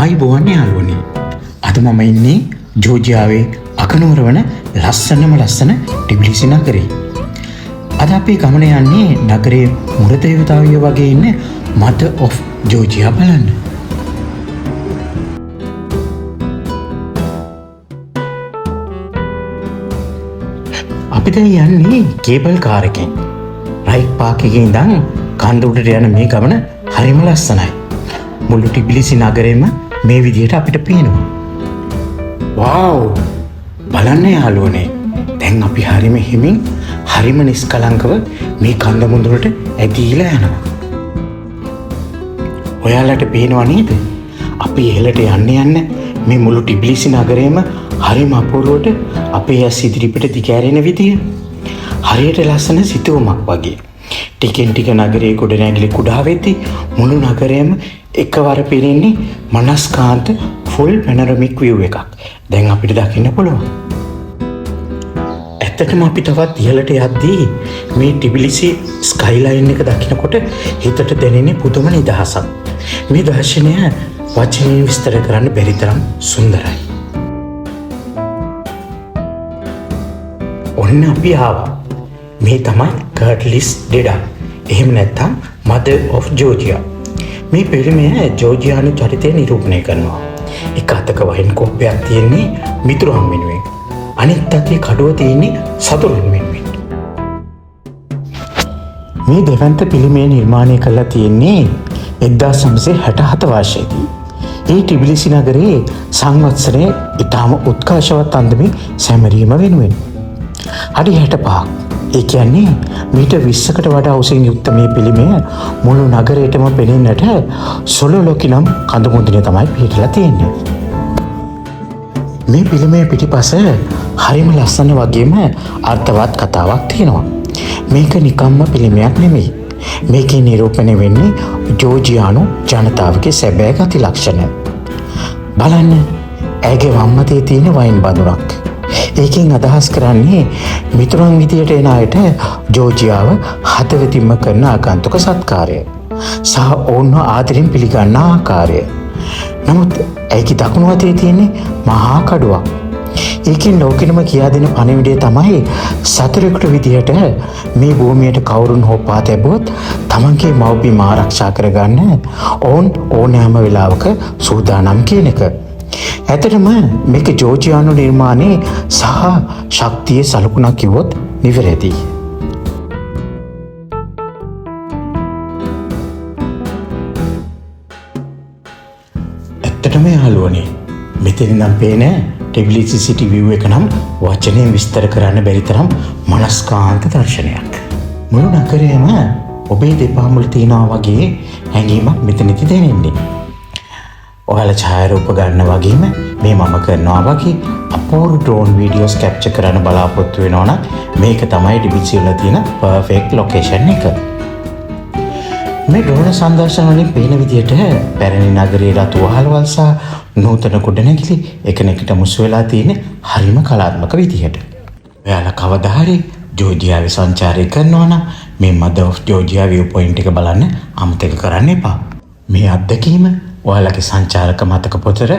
ආයිබෝවන් යාළුවනේ. අද මම ඉන්නේ ජෝර්ජියාවේ අගනුවර වන ලස්සන ටිබ්ලිසි නගරේ. අද අපි ගමන යන්නේ නගරයේ මුරදේවතාවිය වගේ ඉන්න මදර් ඔෆ් ජෝර්ජියා බලන්න. අපි දැන් යන්නේ කේබල් කාර් එකෙන්. රයිට් පාක් එකේ ඉඳන් කන්ද උඩට යන මේ ගමන හරිම ලස්සනයි. මුළු ටිබ්ලිසි නගරෙම මේ විදිහට අපිට පේනවා. වව්! බලන්න යාළුවනේ. දැන් අපි හරිම හිමින් හරිම නිස්කලංකව මේ කන්ද මුදුනට ඇදීලා යනවා. ඔයාලට පේනව නේද? අපි ඉහළට යන්න මේ මුළු ටිබ්ලිසි නගරෙම හරිම අපූර්වට අපේ ඇස් ඉදිරිපිට දිගෑරෙන විදිය. හරියට ලස්සන සිතුවමක් වගේ. ටිකෙන් ටික නගරයේ ගොඩනැගිලි කුඩා වෙද්දී මුළු නගරයම එකවර පිරෙන්නේ මනස්කාන්ත ෆුල් පැනරමික් view එකක්. දැන් අපිට දකින්න පුළුවන්. ඇත්තටම අපි තවත් ඉහළට යද්දී මේ ටිබ්ලිසි ස්කයිලයින් එක දකිනකොට හිතට දැනෙන්නේ පුදුම නිදහසක්. මේ දර්ශනය වචනෙන් විස්තර කරන්න බැරි තරම් සුන්දරයි. ඔන්න අපි ආවා. මේ තමයි කර්ට්ලිස් ඩෙඩා. එහෙම නැත්නම් මදර් ඔෆ් ජෝර්ජියා. මේ පිළිමය ජෝර්ජියානු චරිතය නිරූපණය කරනවා. එක අතක වයින් කෝප්පයක් තියෙන්නේ මිතුරන් වෙනුවෙන්. අනිත් අතේ කඩුව තියෙන්නේ සතුරුන් වෙනුවෙන්. මේ දෙවන්ත පිළිමය නිර්මාණය කරලා තියෙන්නේ 1967 වර්ෂයේදී. ඒ ටිබ්ලිසි නගරයේ සංවත්සරයේ ඉතාම උත්කර්ෂවත් අන්දමින් සැමරීම වෙනුවෙන්. අඩි 65ක්. ඒ කියන්නේ මීටර් 20කට වඩා උසින් යුක්ත මේ පිළිමය මුළු නගරයටම පෙනෙන්නට සොලොලොකි නම් කඳු මුදුනේ තමයි පිහිටලා තියෙන්නේ. මේ පිළිමය පිටිපස හරිම ලස්සන වගේම අර්ථවත් කතාවක් තියෙනවා. මේක නිකම්ම පිළිමයක් නෙමෙයි. මේකේ නිරූපණය වෙන්නේ ජෝර්ජියානු ජනතාවගේ සැබෑ ගති ලක්ෂණ. බලන්න, ඇගේ වම්මතේ තියෙන වයින් බඳුනක්. ඒකෙන් අදහස් කරන්නේ මිතුරන් විදියට එන අයට ජෝර්ජියාව හදවතින්ම කරන ආගන්තුක සත්කාරය සහ ඔවුන්ව ආදරෙන් පිළිගන්න ආකාරය. නමුත් ඒකේ දකුණු අතේ තියෙන්නේ මහා කඩුවක්. ඒකෙන් ලෝකෙනම කියා දෙන පණිවිඩය තමයි සතුරෙකුට විදියට මේ භූමියට කවුරුන් හෝ පා තැබුවොත් තමන්ගේ මව්බිම ආරක්ෂා කරගන්න ඔවුන් ඕනෑම වෙලාවක සූදානම් කියන එක. ඇත්තටම මේක ජෝර්ජියානු නිර්මාණයේ සහ ශක්තියේ සලකුණක් කිව්වොත් නිවැරදි. ඇත්තටම යාළුවනේ, මෙතන නම් පේන ටිබ්ලිසි සිටි view එක නම් වචනයෙන් විස්තර කරන්න බැරි තරම් මනස්කාන්ත දර්ශනයක්. මුළු නගරයම ඔබේ දෙපා මුල තියනවා වගේ හැඟීමක් මෙතනදි දැනෙන්නේ. ඔයාලා ඡායාරූප ගන්න වගේම මේ මම කරනවා වගේ අපූර්ව ඩ්‍රෝන් වීඩියෝස් කැප්චර් කරන්න බලාපොරොත්තු වෙනවා නම් මේක තමයි ටිබ්ලිසි වල තියෙන පර්ෆෙක්ට් ලොකේෂන් එක. මේ ඩ්‍රෝන සංදර්ශන වලින් පේන විදියට පැරණි නගරයේ රතු වහල්වල් සහ නූතන ගොඩනැගිලි එකිනෙකට මුසු වෙලා තියෙන හරිම කලාත්මක විදියට. ඔයාලා කවදා හරි ජෝර්ජියාවේ සංචාරය කරනවා නම් මේ මදර් ඔෆ් ජෝර්ජියා view point එක බලන්න අමතක කරන්න එපා. මේ අත්දැකීම ඔයාලගේ සංචාරක මතක පොතට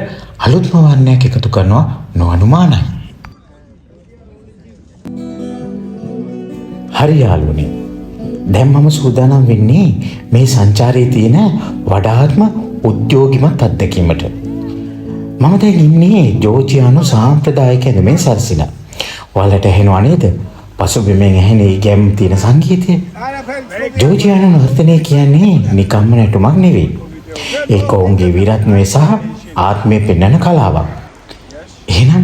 අලුත්ම වර්ණයක් එකතු කරනවා නොඅනුමානයි. හරි යාළුවනේ, දැන් මම සූදානම් වෙන්නේ මේ සංචාරයේ තියෙන වඩාත්ම උද්‍යෝගිමත් අත්දැකීමට. මම දැන් ඉන්නේ ජෝර්ජියානු සාම්ප්‍රදායික ඇඳුමෙන් සැරසිලා. ඔයාලට ඇහෙනව නේද? පසුබිමෙන් ඇහෙන ඒ ගැම් තියෙන සංගීතය. ජෝර්ජියානු නර්තනය කියන්නේ නිකම්ම නැටුමක් නෙවෙයි. ඒක ඔවුන්ගේ වීරත්වය සහ ආත්මය පෙන්වන කලාවක්. එහෙනම්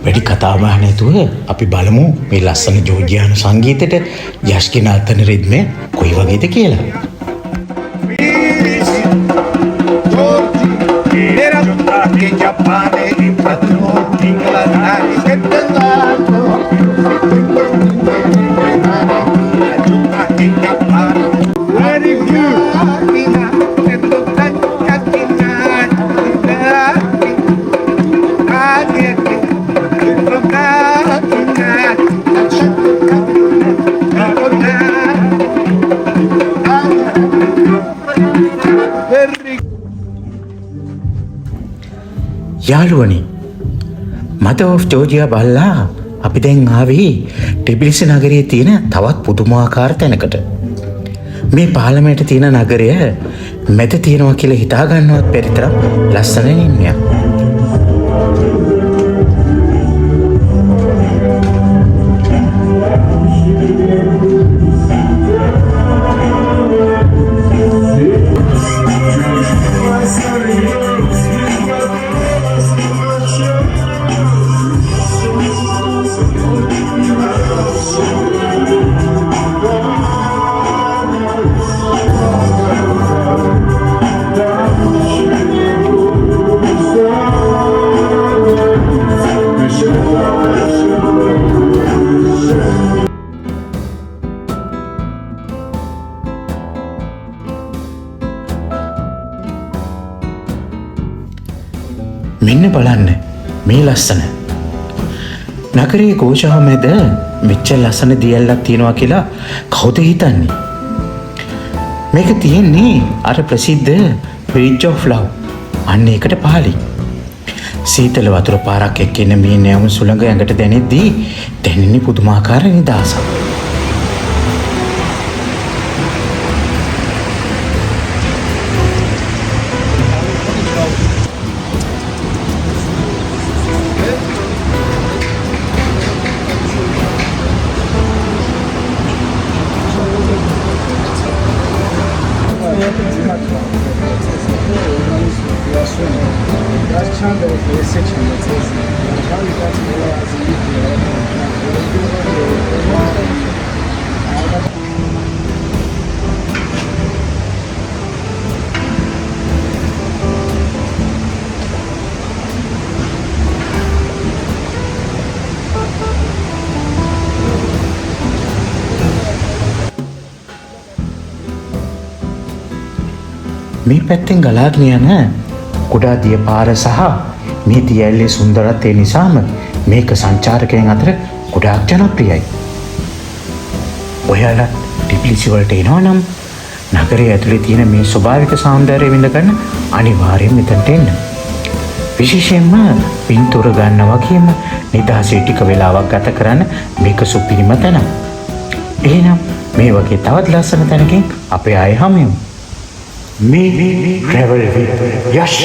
වැඩි කතා බහ නැතුව අපි බලමු මේ ලස්සන ජෝර්ජියානු සංගීතයට යෂ්කි නර්තන රිද්මය කොයි වගේද කියලා. යාළුවනි, මදර් ඔෆ් ජෝර්ජියා බලලා අපි දැන් ආවේ ටිබිලිසි නගරයේ තියෙන තවත් පුදුමාකාර තැනකට. මේ පාර්ලිමේන්තු තියෙන නගරය මැද තියෙනවා කියලා හිතා ගන්නවත් බැරි තරම් ලස්සන නිම්නයක්. මෙන්න බලන්න මේ ලස්සන නගරයේ ගෝෂාව මැද මෙච්චර ලස්සන දියැලක් තියෙනවා කියලා කවුද හිතන්නේ? මේක තියෙන්නේ අර ප්‍රසිද්ධ බ්‍රිජ් ඔෆ් ලව්. අන්න ඒකට පාළි. සීතල වතුර පාරක් එක්කින මේ නැවුම් සුළඟ ඇඟට දැනෙද්දී දැනෙන්නේ පුදුමාකාර නිදහසක්. මේ පැත්තෙන් ගලාගෙන යන කුඩා දිය පාර සහ මේ දියැලේ සුන්දරත්වය නිසාම මේක සංචාරකයන් අතර ගොඩාක් ජනප්‍රියයි. ඔයාලා ටිබ්ලිසි වලට එනවා නම් නගරයේ ඇතුලේ තියෙන මේ ස්වභාවික සෞන්දර්යය විඳ ගන්න අනිවාර්යයෙන් මෙතනට එන්න. විශේෂයෙන්ම පින්තූර ගන්න වගේම නිදහසේ ටික වෙලාවක් ගත කරන්න මේක සුපිරිම තැන. එහෙනම් මේ වගේ තවත් ලස්සන තැනකින් අපේ ආයෙ හමු. Me travel with Yash.